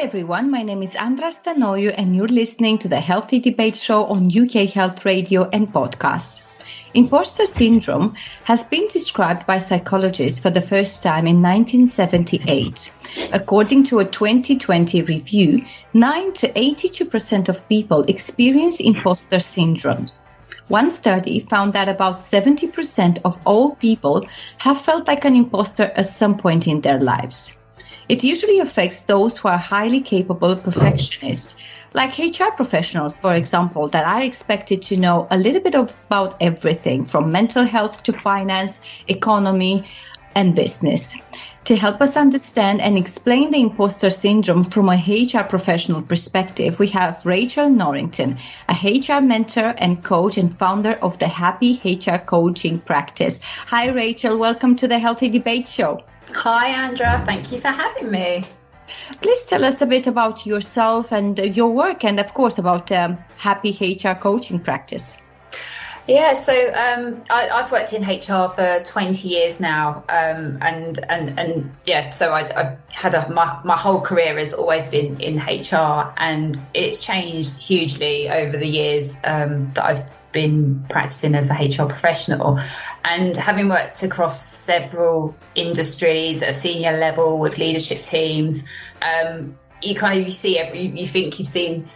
everyone, my name is Andra Stanoiu and you're listening to the Healthy Debate Show on UK Health Radio and podcast. Impostor Syndrome has been described by psychologists for the first time in 1978. According to a 2020 review, 9 to 82% of people experience imposter syndrome. One study found that about 70% of all people have felt like an imposter at some point in their lives. It usually affects those who are highly capable perfectionists, like HR professionals, for example, that are expected to know a little bit about everything from mental health to finance, economy, and business. To help us understand and explain the imposter syndrome from a HR professional perspective, we have Rachel Norrington, a HR mentor and coach and founder of the Happy HR coaching practice. Hi, Rachel. Welcome to the Healthy Debate Show. Hi, Andra. Thank you for having me. Please tell us a bit about yourself and your work and, of course, about Happy HR coaching practice. Yeah, so I've worked in HR for 20 years now, so I had my whole career has always been in HR, and it's changed hugely over the years that I've been practicing as a HR professional. And having worked across several industries at a senior level with leadership teams, you think you've seen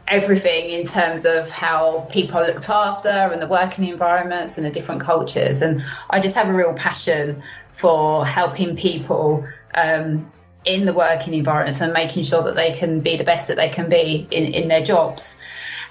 everything in terms of how people are looked after and the working environments and the different cultures. And I just have a real passion for helping people in the working environments and making sure that they can be the best that they can be in their jobs.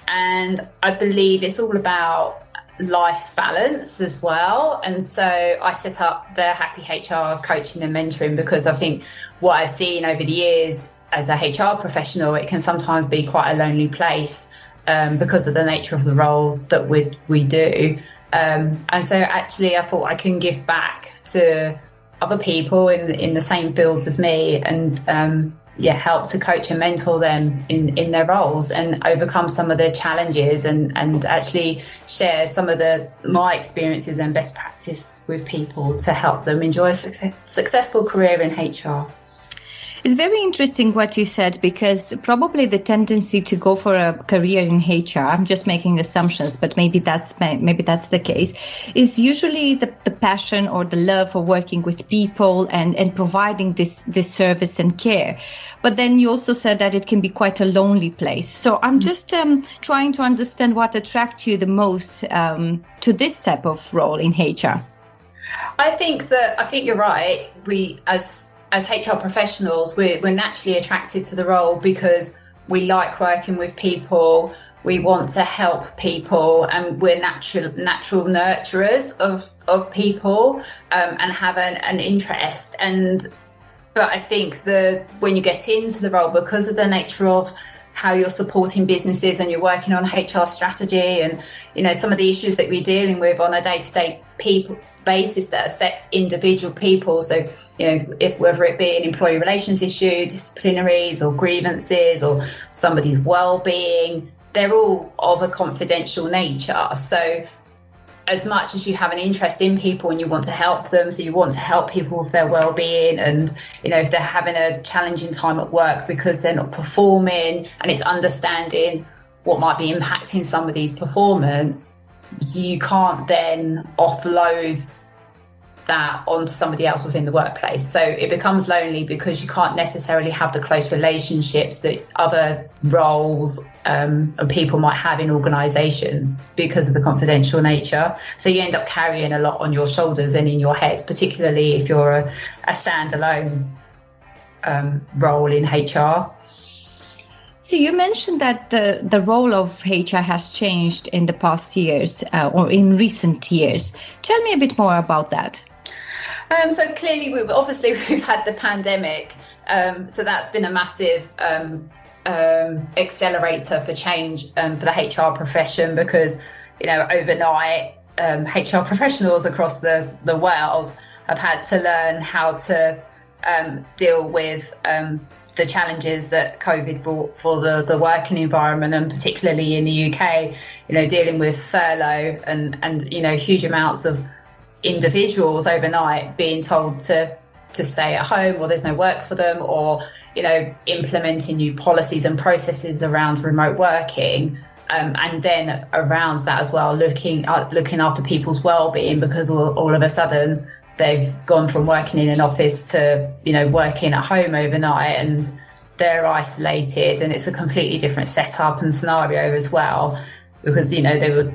And I believe it's all about life balance as well. And so I set up the Happy HR coaching and mentoring because I think what I've seen over the years as a HR professional, it can sometimes be quite a lonely place because of the nature of the role that we do. And so actually I thought I can give back to other people in the same fields as me and help to coach and mentor them in their roles and overcome some of the challenges and actually share some of my experiences and best practice with people to help them enjoy a successful career in HR. It's very interesting what you said, because probably the tendency to go for a career in HR, I'm just making assumptions, but maybe that's the case, is usually the passion or the love for working with people and providing this service and care. But then you also said that it can be quite a lonely place. So I'm just trying to understand what attracts you the most to this type of role in HR. I think you're right. We as HR professionals, we're naturally attracted to the role because we like working with people, we want to help people, and we're natural nurturers of people and have an interest. But I think when you get into the role, because of the nature of how you're supporting businesses and you're working on HR strategy and, some of the issues that we're dealing with on a day-to-day basis that affects individual people. So, whether it be an employee relations issue, disciplinaries or grievances or somebody's well-being, they're all of a confidential nature. So as much as you have an interest in people and you want to help them, so you want to help people with their well-being and, if they're having a challenging time at work because they're not performing, and it's understanding what might be impacting somebody's performance, you can't then offload that onto somebody else within the workplace. So it becomes lonely because you can't necessarily have the close relationships that other roles and people might have in organisations because of the confidential nature. So you end up carrying a lot on your shoulders and in your head, particularly if you're a standalone role in HR. So you mentioned that the role of HR has changed in the past years or in recent years. Tell me a bit more about that. So clearly, we've had the pandemic, so that's been a massive accelerator for change for the HR profession because, overnight, HR professionals across the world have had to learn how to deal with the challenges that COVID brought for the working environment, and particularly in the UK, dealing with furlough and huge amounts of individuals overnight being told to stay at home, or there's no work for them, or implementing new policies and processes around remote working. And then around that as well, looking after people's well-being, because all of a sudden they've gone from working in an office to, working at home overnight, and they're isolated, and it's a completely different setup and scenario as well, because, they were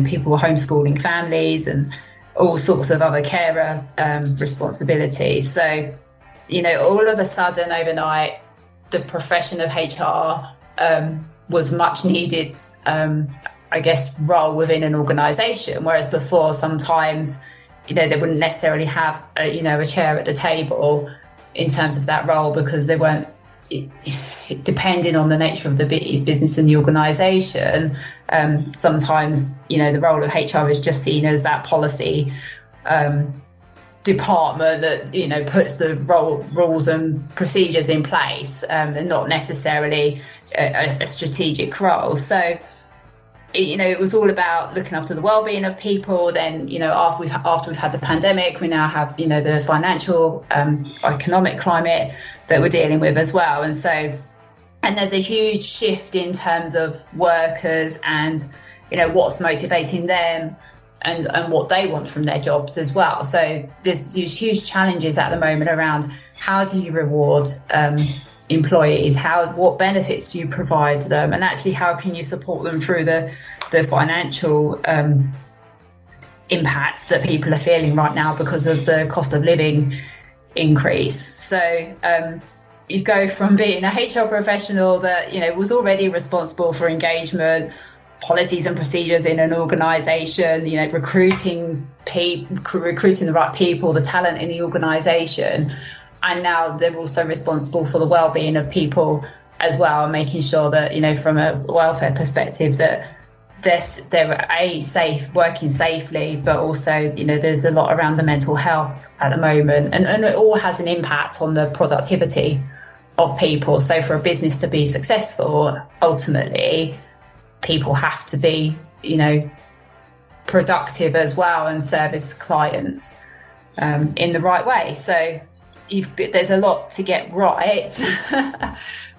people were homeschooling families and all sorts of other carer responsibilities. So, all of a sudden overnight, the profession of HR was much needed, role within an organisation. Whereas before, sometimes, they wouldn't necessarily have, a chair at the table in terms of that role, because they weren't, depending on the nature of the business and the organisation. Sometimes, the role of HR is just seen as that policy department that puts the rules and procedures in place, and not necessarily a strategic role. So it was all about looking after the well-being of people. Then after we've had the pandemic, we now have the financial economic climate that we're dealing with as well. And there's a huge shift in terms of workers and what's motivating them and what they want from their jobs as well. So there's these huge challenges at the moment around how do you reward employees, what benefits do you provide them, and actually how can you support them through the financial impact that people are feeling right now because of the cost of living increase. So you go from being a HR professional that was already responsible for engagement, policies and procedures in an organisation, recruiting the right people, the talent in the organisation, and now they're also responsible for the well-being of people as well, making sure that from a welfare perspective that they're safe, working safely, but also there's a lot around the mental health at the moment, and it all has an impact on the productivity of people. So for a business to be successful, ultimately people have to be productive as well and service clients in the right way. So there's a lot to get right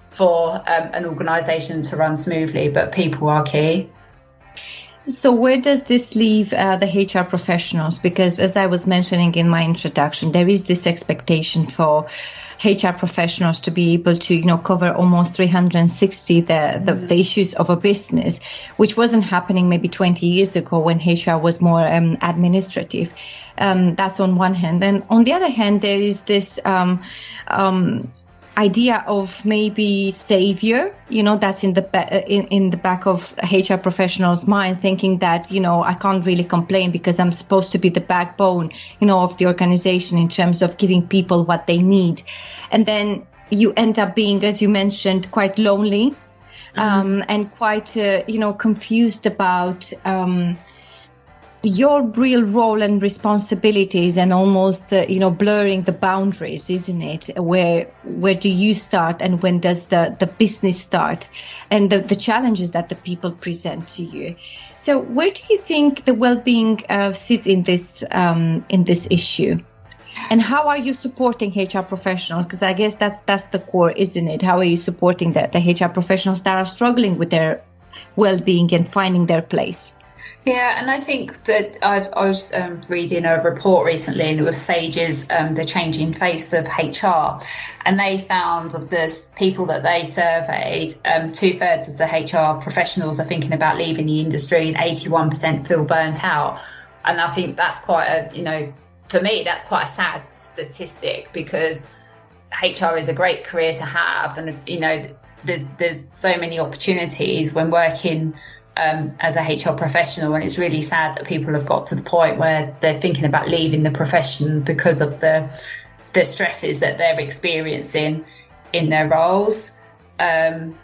for an organisation to run smoothly, but people are key. So where does this leave the HR professionals? Because as I was mentioning in my introduction, there is this expectation for HR professionals to be able to, cover almost 360 the issues of a business, which wasn't happening maybe 20 years ago when HR was more administrative. That's on one hand. And on the other hand, there is this idea of maybe savior, that's in the back of HR professionals' mind, thinking that, I can't really complain because I'm supposed to be the backbone, of the organization in terms of giving people what they need. And then you end up being, as you mentioned, quite lonely, and quite, confused about, your real role and responsibilities, and almost blurring the boundaries, isn't it? Where do you start and when does the business start, and the challenges that the people present to you? So where do you think the well-being sits in this issue, and how are you supporting HR professionals? Because I guess that's the core, isn't it? How are you supporting the HR professionals that are struggling with their well-being and finding their place? Yeah, and I think that I was reading a report recently, and it was Sage's The Changing Face of HR, and they found of the people that they surveyed, 2/3 of the HR professionals are thinking about leaving the industry, and 81% feel burnt out. And I think that's quite for me, that's quite a sad statistic, because HR is a great career to have, and there's so many opportunities when working as a HR professional, and it's really sad that people have got to the point where they're thinking about leaving the profession because of the stresses that they're experiencing in their roles. The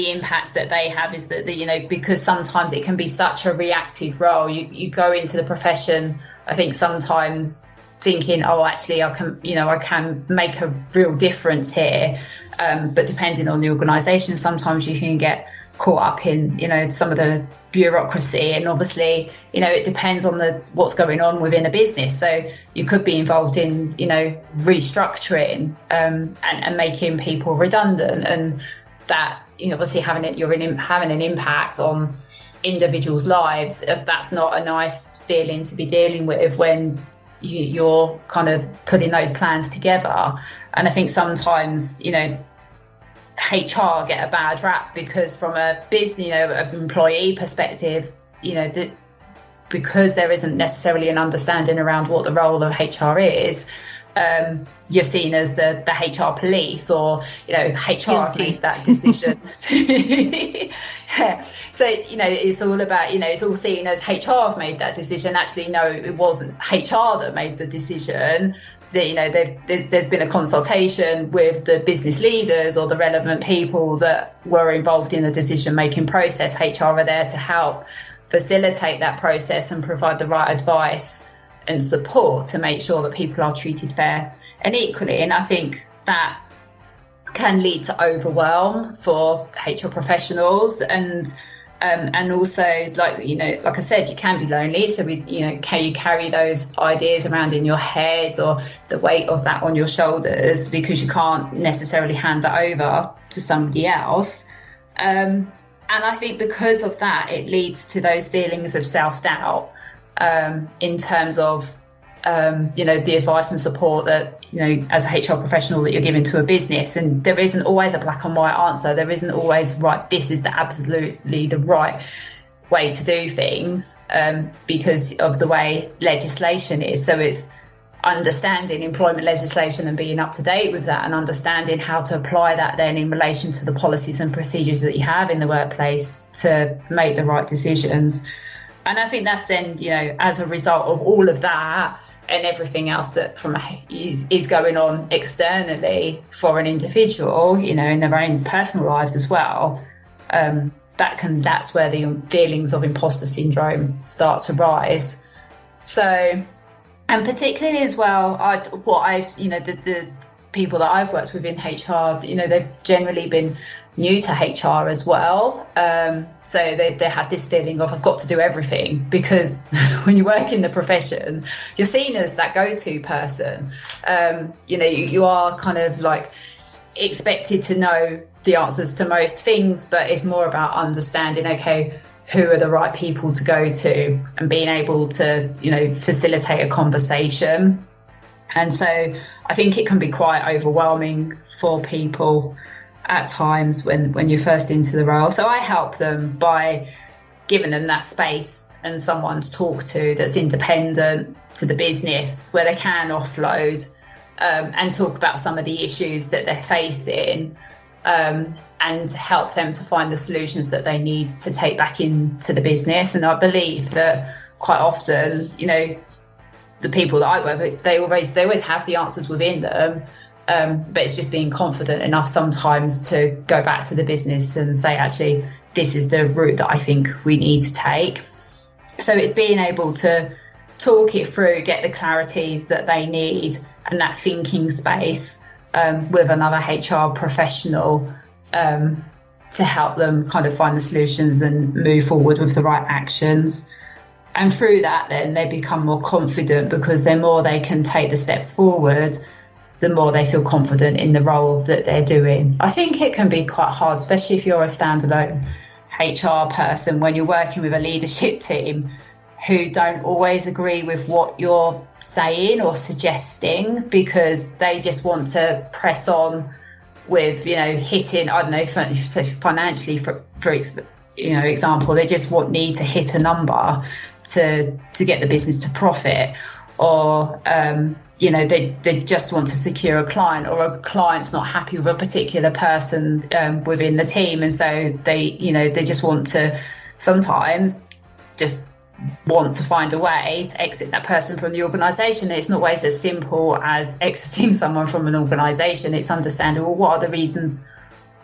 impacts that they have is that because sometimes it can be such a reactive role. You go into the profession, I think sometimes thinking, actually I can make a real difference here. But depending on the organisation, sometimes you can get caught up in, some of the bureaucracy. And obviously, it depends on what's going on within a business. So you could be involved in, restructuring and making people redundant, and that, obviously having an impact on individuals' lives. That's not a nice feeling to be dealing with when you're kind of putting those plans together. And I think sometimes, HR get a bad rap because from a business, an employee perspective, because there isn't necessarily an understanding around what the role of HR is, you're seen as the HR police, or HR have made that decision. Yeah. So it's all about, it's all seen as HR have made that decision. Actually, no, it wasn't HR that made the decision. There's been a consultation with the business leaders or the relevant people that were involved in the decision making process. HR are there to help facilitate that process and provide the right advice and support to make sure that people are treated fair and equally. And I think that can lead to overwhelm for HR professionals, and also, like I said, you can be lonely. So can you carry those ideas around in your head, or the weight of that on your shoulders, because you can't necessarily hand that over to somebody else. And I think because of that, it leads to those feelings of self-doubt, in terms of the advice and support that as a HR professional that you're giving to a business. And there isn't always a black and white answer. There isn't always right, this is absolutely the right way to do things, because of the way legislation is. So it's understanding employment legislation and being up to date with that, and understanding how to apply that then in relation to the policies and procedures that you have in the workplace to make the right decisions. And I think that's then, as a result of all of that and everything else that is going on externally for an individual, in their own personal lives as well, that's where the feelings of imposter syndrome start to rise. So, and particularly as well, the people that I've worked with in HR, they've generally been new to HR as well. So they had this feeling of, I've got to do everything, because when you work in the profession, you're seen as that go-to person. You are kind of like expected to know the answers to most things, but it's more about understanding, okay, who are the right people to go to, and being able to, facilitate a conversation. And so I think it can be quite overwhelming for people at times when you're first into the role. So I help them by giving them that space and someone to talk to that's independent to the business, where they can offload and talk about some of the issues that they're facing, and help them to find the solutions that they need to take back into the business. And I believe that quite often, the people that I work with, they always have the answers within them. But it's just being confident enough sometimes to go back to the business and say, actually, this is the route that I think we need to take. So it's being able to talk it through, get the clarity that they need, and that thinking space with another HR professional to help them kind of find the solutions and move forward with the right actions. And through that, then they become more confident, because the more they can take the steps forward, the more they feel confident in the role that they're doing. I think it can be quite hard, especially if you're a standalone HR person, when you're working with a leadership team who don't always agree with what you're saying or suggesting, because they just want to press on with, hitting, I don't know, financially, for example, they just need to hit a number to get the business to profit, or they just want to secure a client, or a client's not happy with a particular person within the team, and so they just want to sometimes just want to find a way to exit that person from the organisation. It's not always as simple as exiting someone from an organisation. It's understanding, well, what are the reasons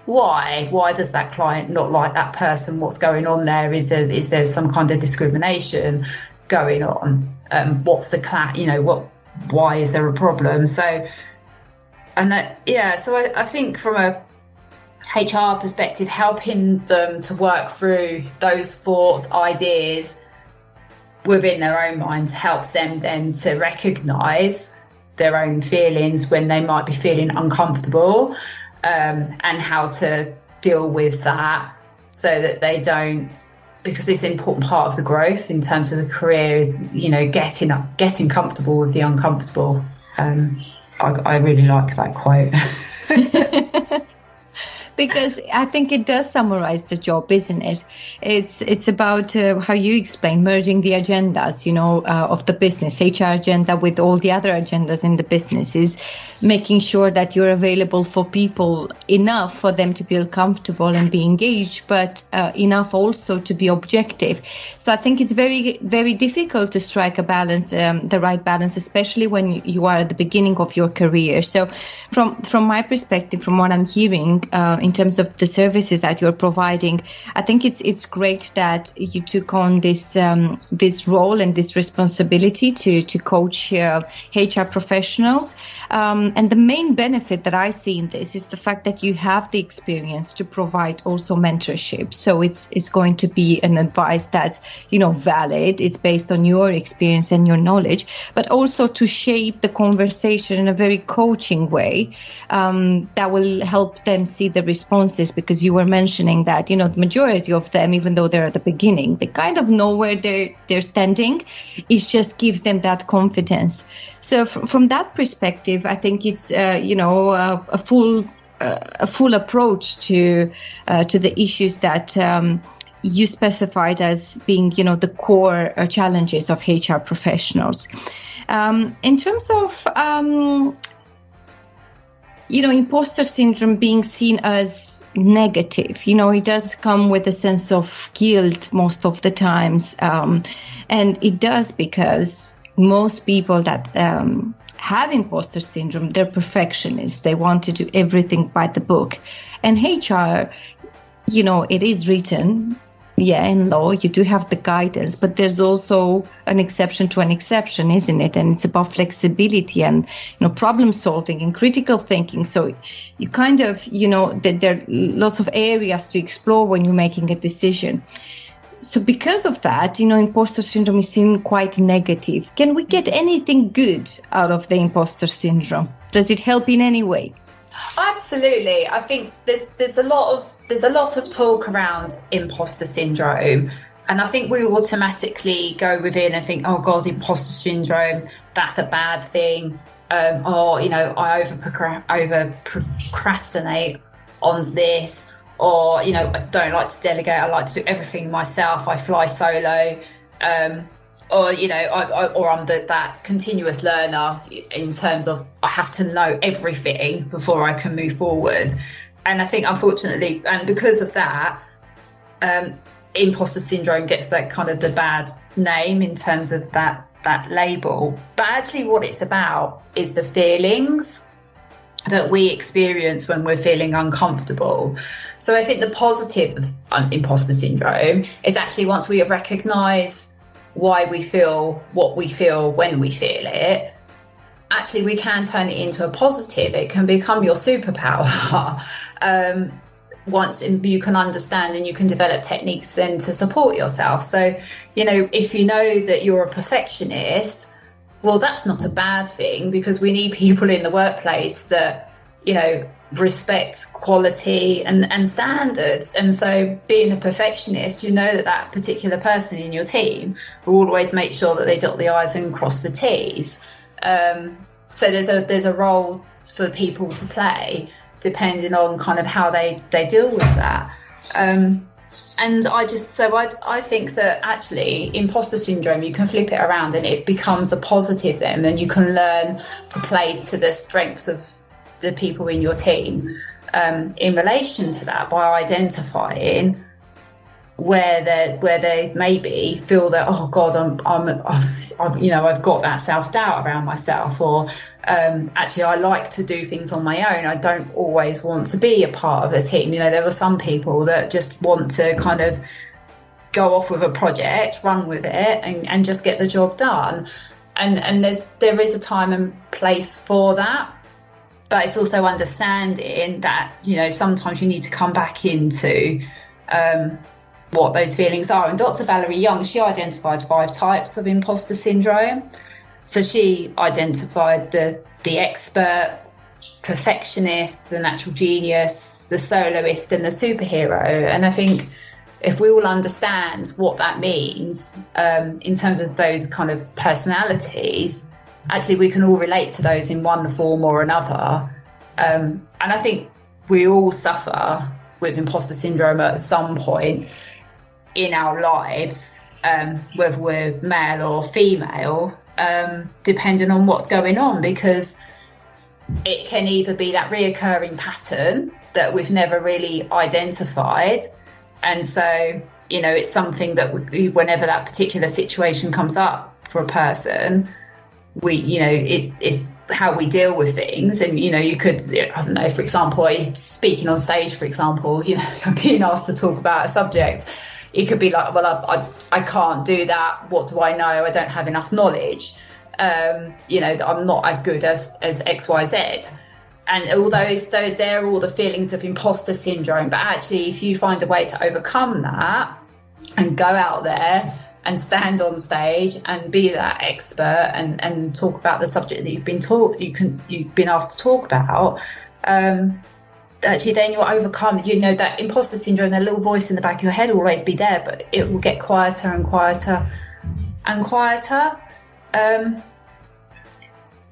why does that client not like that person? What's going on there? Is there some kind of discrimination going on? What's the why is there a problem? So, and that, so I think from a HR perspective, helping them to work through those thoughts, ideas within their own minds helps them then to recognise their own feelings when they might be feeling uncomfortable, and how to deal with that so that they don't, because it's an important part of the growth in terms of the career is, getting comfortable with the uncomfortable. I really like that quote. Because I think it does summarize the job, isn't it? It's about how you explain merging the agendas, of the business, HR agenda with all the other agendas in the business, is making sure that you're available for people enough for them to feel comfortable and be engaged, but enough also to be objective. So I think it's very, very difficult to strike a balance, the right balance, especially when you are at the beginning of your career. So from my perspective, from what I'm hearing, in terms of the services that you're providing, I think it's great that you took on this role and this responsibility to coach HR professionals. And the main benefit that I see in this is the fact that you have the experience to provide also mentorship. So it's going to be an advice that's, valid. It's based on your experience and your knowledge, but also to shape the conversation in a very coaching way, that will help them see the responses, because you were mentioning that, the majority of them, even though they're at the beginning, they kind of know where they're standing. It just gives them that confidence. So from that perspective, I think it's, a full approach to the issues that you specified as being, the core challenges of HR professionals. In terms of, imposter syndrome being seen as negative, it does come with a sense of guilt most of the times. And it does, because most people that have imposter syndrome, they're perfectionists. They want to do everything by the book. And HR, it is written, in law, you do have the guidance, but there's also an exception to an exception, isn't it? And it's about flexibility and, problem solving and critical thinking. So you kind of, that there are lots of areas to explore when you're making a decision. So because of that, imposter syndrome is seen quite negative. Can we get anything good out of the imposter syndrome? Does it help in any way? Absolutely. I think there's a lot of talk around imposter syndrome, and I think we automatically go within and think, oh God, imposter syndrome, that's a bad thing. I over procrastinate on this, or I don't like to delegate. I like to do everything myself. I fly solo. Or I'm that continuous learner in terms of I have to know everything before I can move forward. And I think, unfortunately, and because of that, imposter syndrome gets that kind of the bad name in terms of that label. But actually what it's about is the feelings that we experience when we're feeling uncomfortable. So I think the positive of imposter syndrome is actually, once we have recognised why we feel what we feel when we feel it, actually we can turn it into a positive. It can become your superpower. Once you can understand and you can develop techniques then to support yourself. So, if you know that you're a perfectionist, well, that's not a bad thing, because we need people in the workplace that, respect quality and standards. And so being a perfectionist, that particular person in your team will always make sure that they dot the I's and cross the T's. So there's a role for people to play depending on kind of how they deal with that. And I think that actually imposter syndrome, you can flip it around and it becomes a positive then, and you can learn to play to the strengths of the people in your team in relation to that, by identifying where they maybe feel that, oh God, I've got that self-doubt around myself, or actually I like to do things on my own. I don't always want to be a part of a team. There are some people that just want to kind of go off with a project, run with it, and just get the job done. And there is a time and place for that. but it's also understanding that, sometimes you need to come back into what those feelings are. And Dr. Valerie Young, she identified 5 types of imposter syndrome. So she identified the expert, perfectionist, the natural genius, the soloist, and the superhero. And I think if we all understand what that means in terms of those kind of personalities, actually we can all relate to those in one form or another. And I think we all suffer with imposter syndrome at some point in our lives, whether we're male or female, depending on what's going on, because it can either be that reoccurring pattern that we've never really identified. And so, it's something that whenever that particular situation comes up for a person, it's how we deal with things. And, you could, I don't know, for example, speaking on stage, for example, being asked to talk about a subject, it could be like, well, I can't do that. What do I know? I don't have enough knowledge. I'm not as good as X, Y, Z. And all those, they're all the feelings of imposter syndrome. But actually, if you find a way to overcome that and go out there and stand on stage and be that expert and talk about the subject that you've been asked to talk about, actually then you'll overcome, that imposter syndrome, that little voice in the back of your head will always be there, but it will get quieter and quieter and quieter.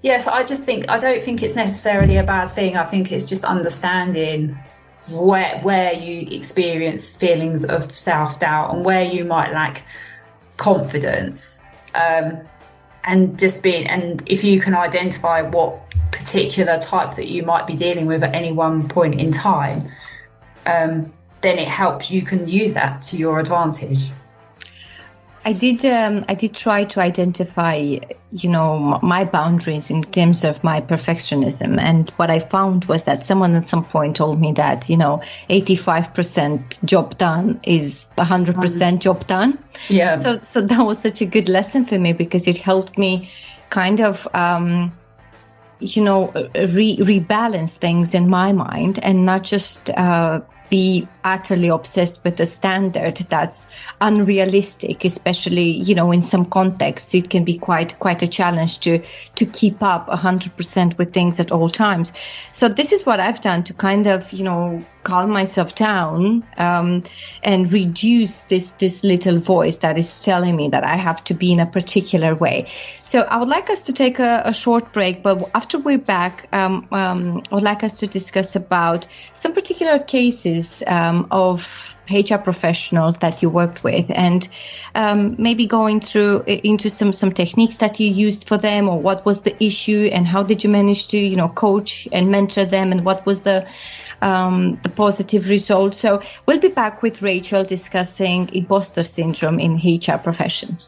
Yes, I don't think it's necessarily a bad thing. I think it's just understanding where you experience feelings of self-doubt and where you might lack confidence, and if you can identify what particular type that you might be dealing with at any one point in time, then it helps. You can use that to your advantage. I did try to identify, my boundaries in terms of my perfectionism. And what I found was that someone at some point told me that, 85% job done is 100% job done. Yeah. So that was such a good lesson for me, because it helped me kind of, rebalance things in my mind and not just be utterly obsessed with a standard that's unrealistic, especially, in some contexts. It can be quite a challenge to keep up 100% with things at all times. So this is what I've done to kind of, calm myself down, and reduce this little voice that is telling me that I have to be in a particular way. So I would like us to take a short break, but after we're back, I would like us to discuss about some particular cases of HR professionals that you worked with, and maybe going into some techniques that you used for them, or what was the issue and how did you manage to coach and mentor them, and what was the positive result. So we'll be back with Rachel discussing imposter syndrome in HR profession.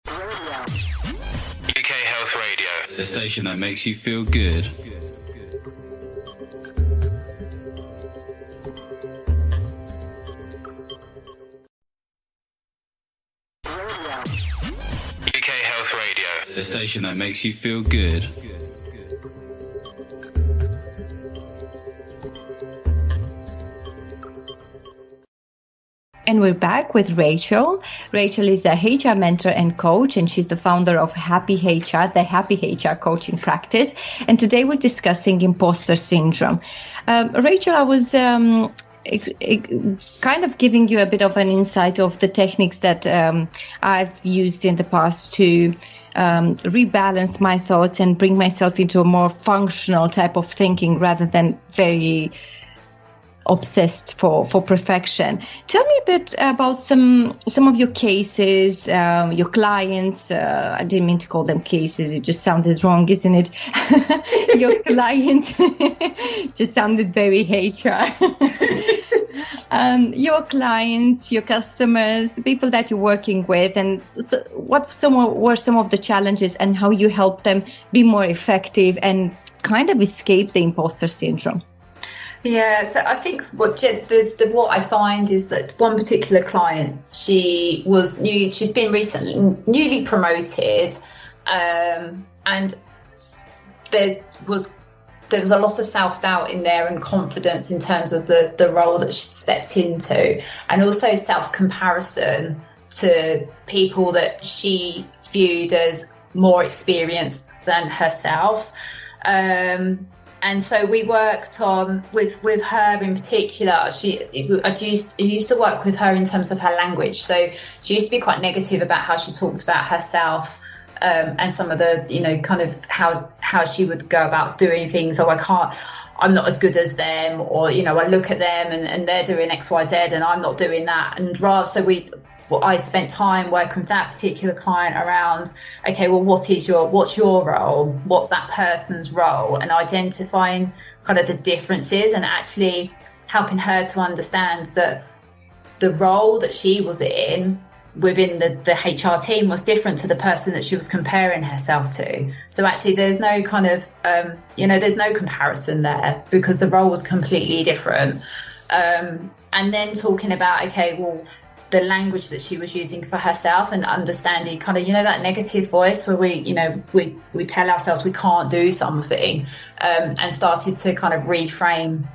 UK Health Radio, the station that makes you feel good. UK Health Radio, the station that makes you feel good. And we're back with Rachel. Rachel is a HR mentor and coach, and she's the founder of Happy HR, the Happy HR coaching practice. And today we're discussing imposter syndrome. Rachel, I was kind of giving you a bit of an insight of the techniques that I've used in the past to rebalance my thoughts and bring myself into a more functional type of thinking rather than very obsessed for perfection. Tell me a bit about some of your cases, your clients. I didn't mean to call them cases. It just sounded wrong, isn't it? Your client just sounded very HR. Your clients, your customers, the people that you're working with, and what were some of the challenges and how you help them be more effective and kind of escape the imposter syndrome. Yeah, so I think what I find is that one particular client, she was new, she'd been recently newly promoted, and there was there was a lot of self-doubt in there and confidence in terms of the role that she'd stepped into, and also self-comparison to people that she viewed as more experienced than herself. And so we worked on with her in particular. I used to work with her in terms of her language. So she used to be quite negative about how she talked about herself, and some of the, you know, kind of how she would go about doing things. Oh, I'm not as good as them, or, you know, I look at them and they're doing X, Y, Z, and I'm not doing that. And I spent time working with that particular client around, okay, well, what's your role? What's that person's role? And identifying kind of the differences, and actually helping her to understand that the role that she was in within the HR team was different to the person that she was comparing herself to. So actually there's no kind of, there's no comparison there, because the role was completely different. And then talking about, okay, well, the language that she was using for herself, and understanding kind of, you know, that negative voice where we tell ourselves we can't do something, and started to kind of reframe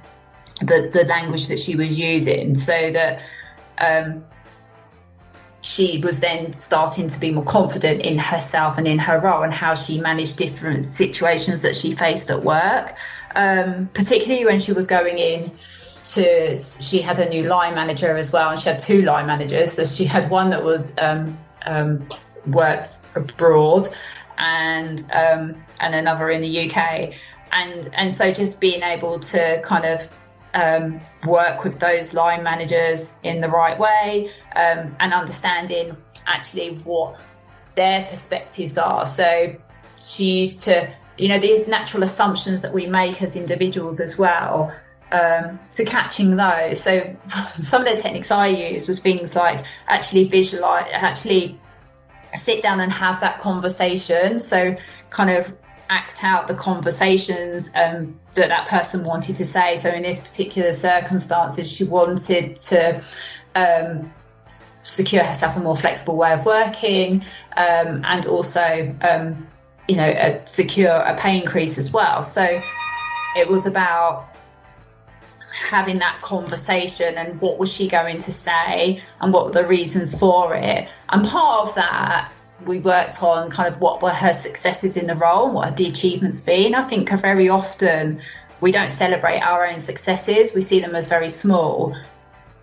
the language that she was using, so that she was then starting to be more confident in herself and in her role, and how she managed different situations that she faced at work, particularly when she was going in. She had a new line manager as well, and she had two line managers. So she had one that was worked abroad, and another in the UK, and so just being able to kind of work with those line managers in the right way, and understanding actually what their perspectives are. So she used to, you know, the natural assumptions that we make as individuals as well. To catching those. So some of the techniques I used was things like actually sit down and have that conversation. So kind of act out the conversations that person wanted to say. So in this particular circumstances, she wanted to secure herself a more flexible way of working, and also secure a pay increase as well. So it was about having that conversation, and what was she going to say, and what were the reasons for it. And part of that, we worked on kind of what were her successes in the role, what had the achievements been. I think very often we don't celebrate our own successes, we see them as very small,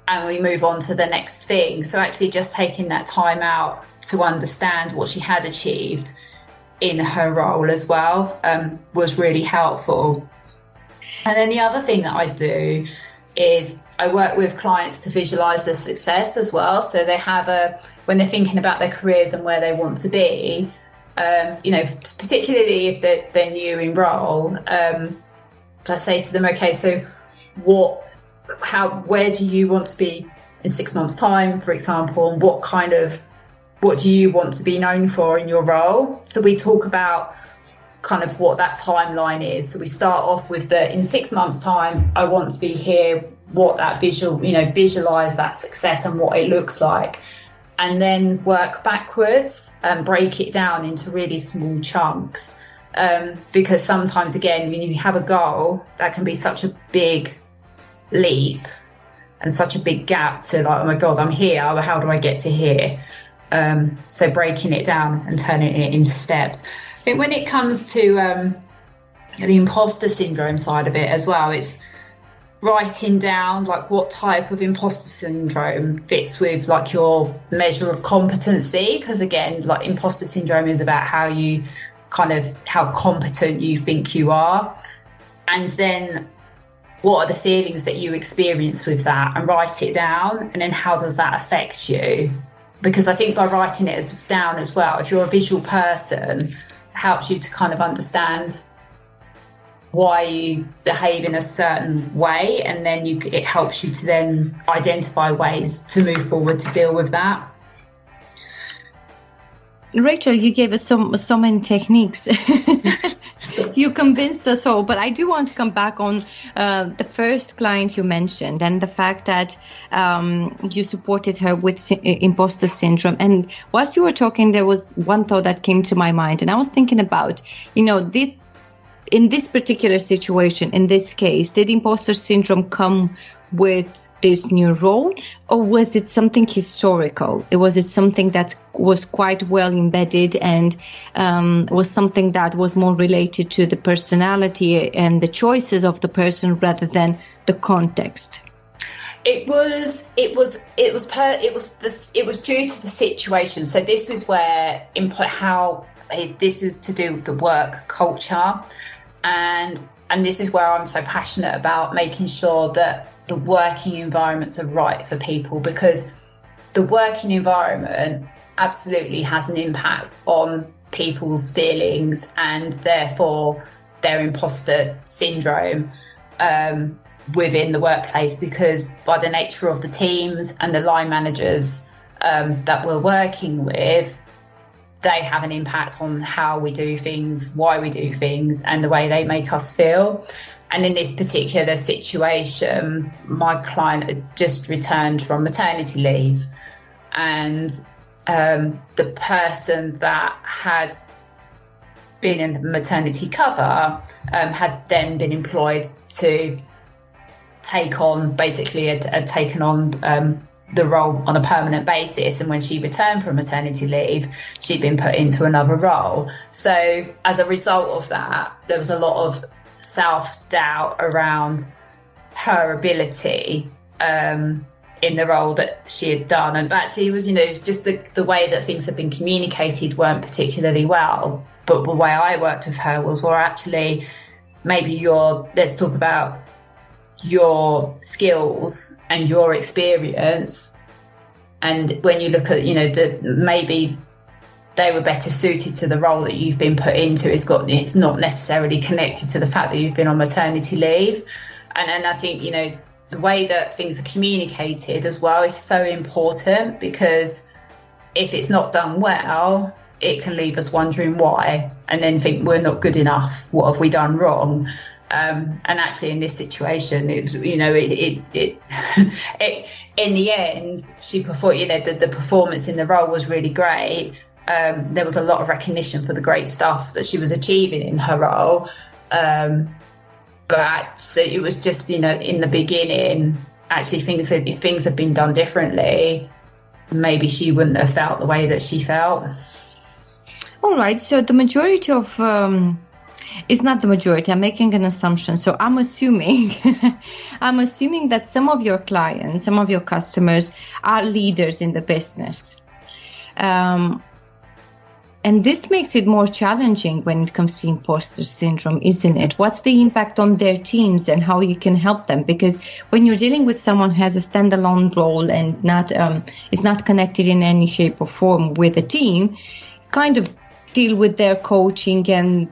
and we move on to the next thing. So actually just taking that time out to understand what she had achieved in her role as well was really helpful. And then the other thing that I do is I work with clients to visualize their success as well. So they have when they're thinking about their careers and where they want to be, particularly if they're new in role, I say to them, okay, so where do you want to be in 6 months' time, for example, and what do you want to be known for in your role? So we talk about kind of what that timeline is. So we start off with in 6 months' time, I want to be here, what that visualize that success and what it looks like, and then work backwards and break it down into really small chunks. Because sometimes, again, when you have a goal, that can be such a big leap and such a big gap to like, oh my God, I'm here, how do I get to here? So breaking it down and turning it into steps. I think when it comes to the imposter syndrome side of it as well, it's writing down like what type of imposter syndrome fits with like your measure of competency, because again, like imposter syndrome is about how competent you think you are, and then what are the feelings that you experience with that, and write it down, and then how does that affect you? Because I think by writing it down as well, if you're a visual person, helps you to kind of understand why you behave in a certain way, and then it helps you to then identify ways to move forward to deal with that. Rachel, you gave us so many techniques. You convinced us all, but I do want to come back on the first client you mentioned, and the fact that you supported her with imposter syndrome. And whilst you were talking, there was one thought that came to my mind, and I was thinking about, in this particular situation, in this case, did imposter syndrome come with this new role, or was it something historical? Was it something that was quite well embedded and was something that was more related to the personality and the choices of the person rather than the context? It was due to the situation. So this is where this is to do with the work culture, and this is where I'm so passionate about making sure that the working environments are right for people, because the working environment absolutely has an impact on people's feelings and therefore their imposter syndrome within the workplace, because by the nature of the teams and the line managers that we're working with, they have an impact on how we do things, why we do things, and the way they make us feel. And in this particular situation, my client had just returned from maternity leave, and the person that had been in maternity cover had then been employed to take on, basically had taken on the role on a permanent basis. And when she returned from maternity leave, she'd been put into another role. So as a result of that, there was a lot of self-doubt around her ability in the role that she had done. And actually it was, it was just the way that things had been communicated weren't particularly well. But the way I worked with her was, well, actually, maybe let's talk about your skills and your experience. And when you look at, maybe they were better suited to the role that you've been put into. It's not necessarily connected to the fact that you've been on maternity leave. And I think, the way that things are communicated as well is so important, because if it's not done well, it can leave us wondering why, and then think we're not good enough. What have we done wrong? And actually, in this situation, it was, it in the end, she performed. The performance in the role was really great. There was a lot of recognition for the great stuff that she was achieving in her role. But so it was just, in the beginning, actually, if things had been done differently, maybe she wouldn't have felt the way that she felt. All right. So the majority of it's not the majority. I'm making an assumption. So I'm assuming that some of your clients, some of your customers are leaders in the business. And this makes it more challenging when it comes to imposter syndrome, isn't it? What's the impact on their teams and how you can help them? Because when you're dealing with someone who has a standalone role and is not connected in any shape or form with a team, kind of deal with their coaching, and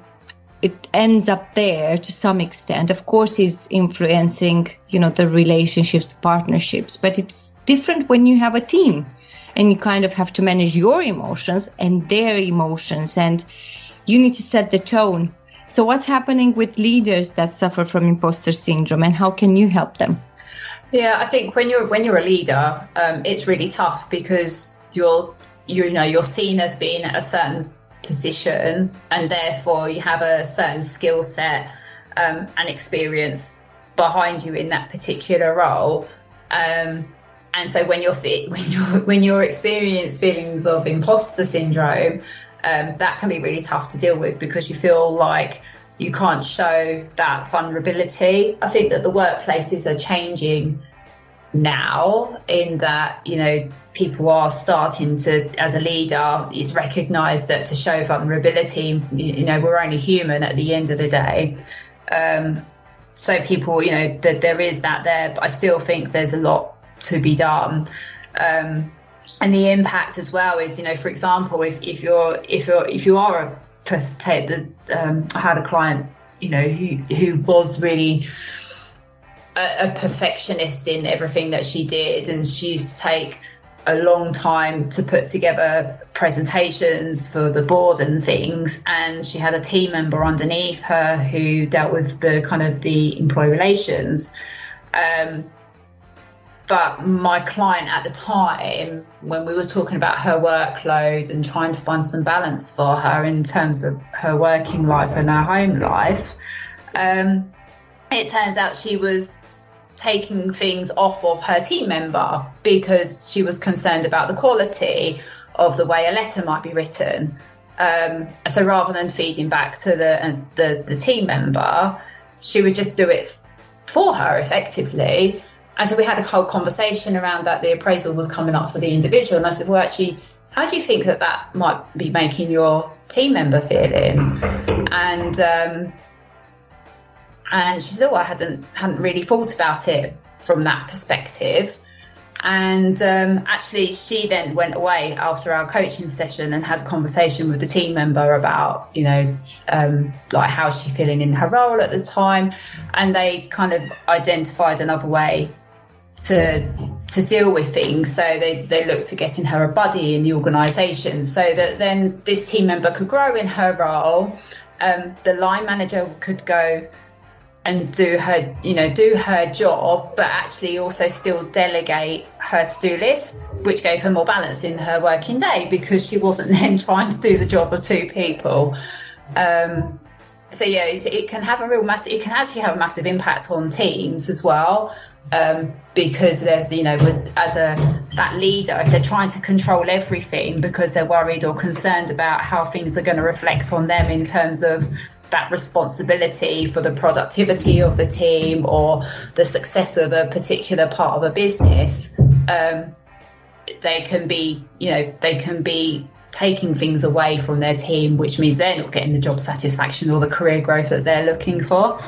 it ends up there to some extent. Of course, is influencing, the relationships, the partnerships, but it's different when you have a team. And you kind of have to manage your emotions and their emotions, and you need to set the tone. So what's happening with leaders that suffer from imposter syndrome, and how can you help them? Yeah, I think when you're a leader, it's really tough, because you're seen as being at a certain position, and therefore you have a certain skill set and experience behind you in that particular role. And so when you're experiencing feelings of imposter syndrome, that can be really tough to deal with, because you feel like you can't show that vulnerability. I think that the workplaces are changing now, in that, people are starting to, as a leader, it's recognised that to show vulnerability, we're only human at the end of the day. So people, that there is that there, but I still think there's a lot to be done. And the impact as well is, for example, if you are I had a client, who was really a perfectionist in everything that she did, and she used to take a long time to put together presentations for the board and things, and she had a team member underneath her who dealt with the kind of the employee relations. but my client at the time, when we were talking about her workload and trying to find some balance for her in terms of her working life and her home life, it turns out she was taking things off of her team member because she was concerned about the quality of the way a letter might be written. So rather than feeding back to the team member, she would just do it for her effectively. And so we had a whole conversation around that. The appraisal was coming up for the individual, and I said, well, actually, how do you think that might be making your team member feeling? And she said, oh, I hadn't really thought about it from that perspective. And actually, she then went away after our coaching session and had a conversation with the team member about, like how's she feeling in her role at the time. And they kind of identified another way to deal with things. So they looked at getting her a buddy in the organisation so that then this team member could grow in her role. The line manager could go and do her job, but actually also still delegate her to-do list, which gave her more balance in her working day because she wasn't then trying to do the job of two people. So yeah, it can have it can actually have a massive impact on teams as well. Because there's, that leader, if they're trying to control everything because they're worried or concerned about how things are going to reflect on them in terms of that responsibility for the productivity of the team or the success of a particular part of a business, they can be taking things away from their team, which means they're not getting the job satisfaction or the career growth that they're looking for.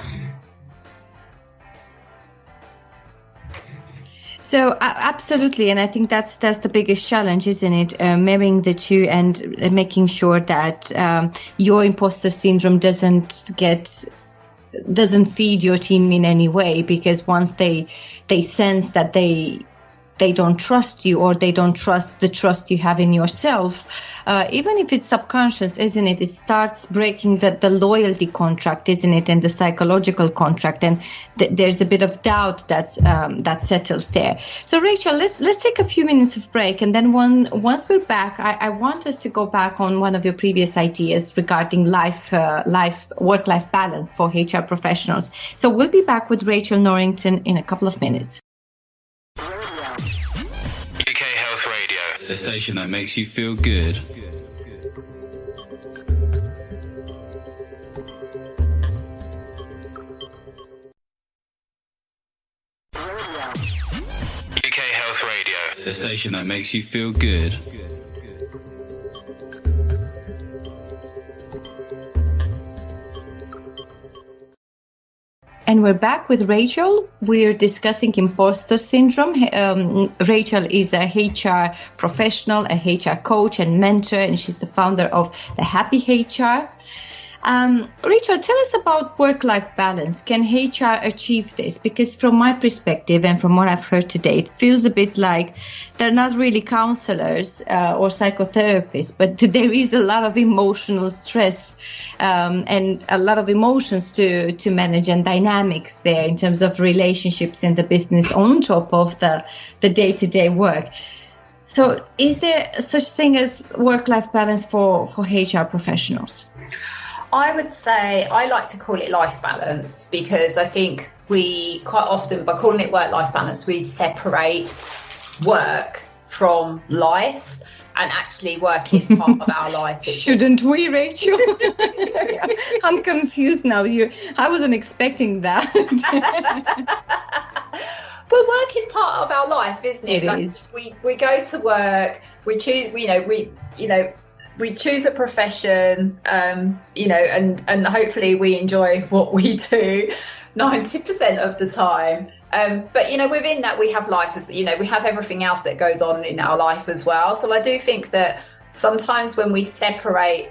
So absolutely, and I think that's the biggest challenge, isn't it? Marrying the two and making sure that your imposter syndrome doesn't feed your team in any way, because once they sense that they don't trust you or they don't trust the trust you have in yourself, even if it's subconscious, isn't it? It starts breaking the loyalty contract, isn't it, and the psychological contract, and there's a bit of doubt that settles there. So Rachel, let's take a few minutes of break, and then once we're back, I want us to go back on one of your previous ideas regarding work-life balance for HR professionals. So we'll be back with Rachel Norrington in a couple of minutes. UK Health Radio, the station that makes you feel good. UK Health Radio, the station that makes you feel good. And we're back with Rachel. We're discussing imposter syndrome. Rachel is a HR professional, a HR coach and mentor, and she's the founder of the Happy HR. Rachel, tell us about work-life balance. Can HR achieve this? Because from my perspective and from what I've heard today, it feels a bit like they're not really counselors or psychotherapists, but there is a lot of emotional stress and a lot of emotions to manage and dynamics there in terms of relationships in the business on top of the day-to-day work. So is there such thing as work-life balance for HR professionals? I would say I like to call it life balance, because I think we quite often, by calling it work-life balance, we separate work from life, and actually work is part of our life. Shouldn't we, Rachel? I'm confused now. I wasn't expecting that. Well, work is part of our life, isn't it? It is. We go to work. We choose. We choose a profession. And hopefully we enjoy what we do 90% of the time. But within that we have life, as we have everything else that goes on in our life as well. So I do think that sometimes when we separate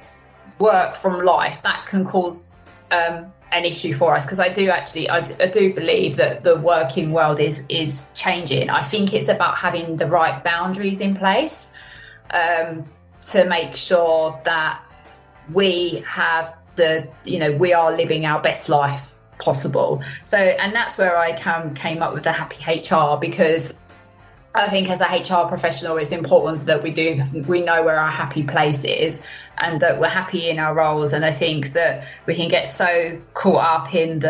work from life, that can cause an issue for us, because I do believe that the working world is changing. I think it's about having the right boundaries in place to make sure that we have we are living our best life possible. So, and that's where I came up with the Happy HR, because I think as a HR professional, it's important that we know where our happy place is and that we're happy in our roles. And I think that we can get so caught up in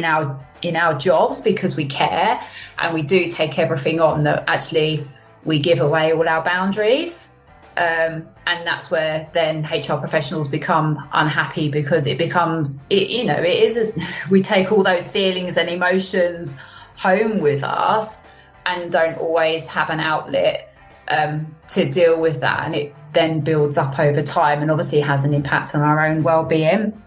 our jobs because we care and we do take everything on, that actually we give away all our boundaries. And that's where then HR professionals become unhappy, because it becomes, we take all those feelings and emotions home with us and don't always have an outlet to deal with that. And it then builds up over time and obviously has an impact on our own well-being.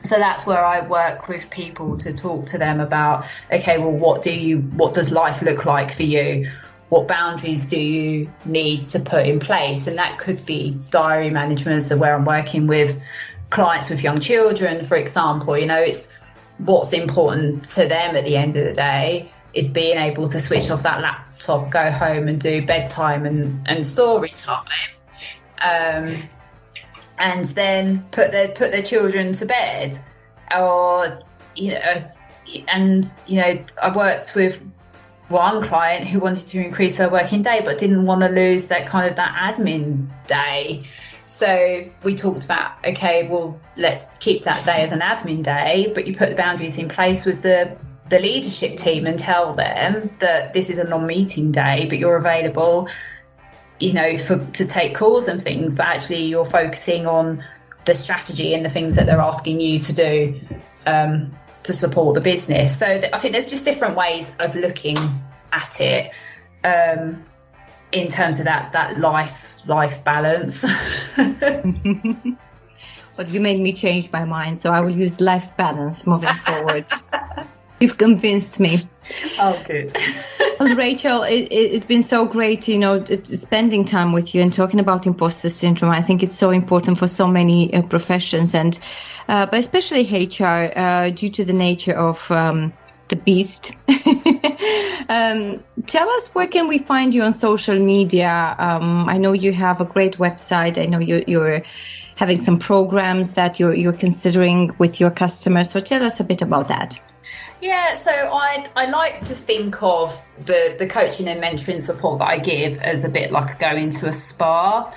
So that's where I work with people to talk to them about, okay, well, what does life look like for you? What boundaries do you need to put in place? And that could be diary management. So where I'm working with clients with young children, for example, it's what's important to them at the end of the day is being able to switch off that laptop, go home and do bedtime and story time. And then put their children to bed, or I worked with one client who wanted to increase her working day but didn't want to lose that admin day. So we talked about, okay, well, let's keep that day as an admin day, but you put the boundaries in place with the leadership team and tell them that this is a non-meeting day, but you're available to take calls and things, but actually you're focusing on the strategy and the things that they're asking you to do to support the business. So I think there's just different ways of looking at it in terms of that life balance. But you made me change my mind, so I will use life balance moving forward. You've convinced me. Oh, good. Well, Rachel, it's been so great, spending time with you and talking about imposter syndrome. I think it's so important for so many professions, and but especially HR, due to the nature of the beast. Tell us, where can we find you on social media? I know you have a great website. I know you're having some programs that you're considering with your customers. So tell us a bit about that. Yeah, so I like to think of the coaching and mentoring support that I give as a bit like going to a spa.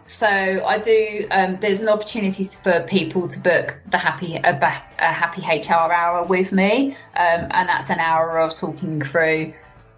So I do. There's an opportunity for people to book a happy HR hour with me, and that's an hour of talking through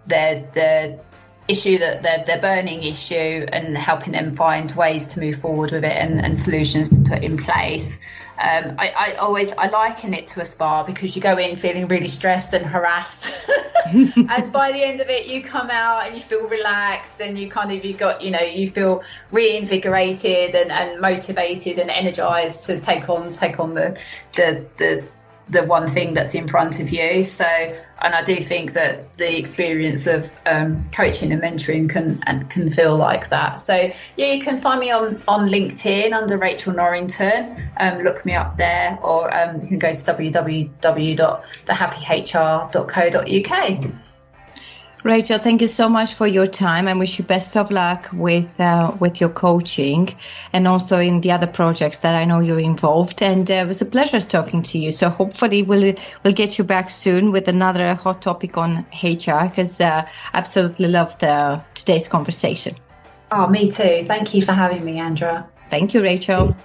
the issue, that their burning issue, and helping them find ways to move forward with it and solutions to put in place. I liken it to a spa, because you go in feeling really stressed and harassed and by the end of it you come out and you feel relaxed, and you feel reinvigorated and motivated and energized to take on the one thing that's in front of you. So, and I do think that the experience of coaching and mentoring can feel like that. So yeah, you can find me on LinkedIn under Rachel Norrington. Look me up there, or you can go to www.thehappyhr.co.uk. Rachel, thank you so much for your time. I wish you best of luck with your coaching and also in the other projects that I know you're involved. And it was a pleasure talking to you. So hopefully we'll get you back soon with another hot topic on HR, because I absolutely loved today's conversation. Oh, me too. Thank you for having me, Andra. Thank you, Rachel.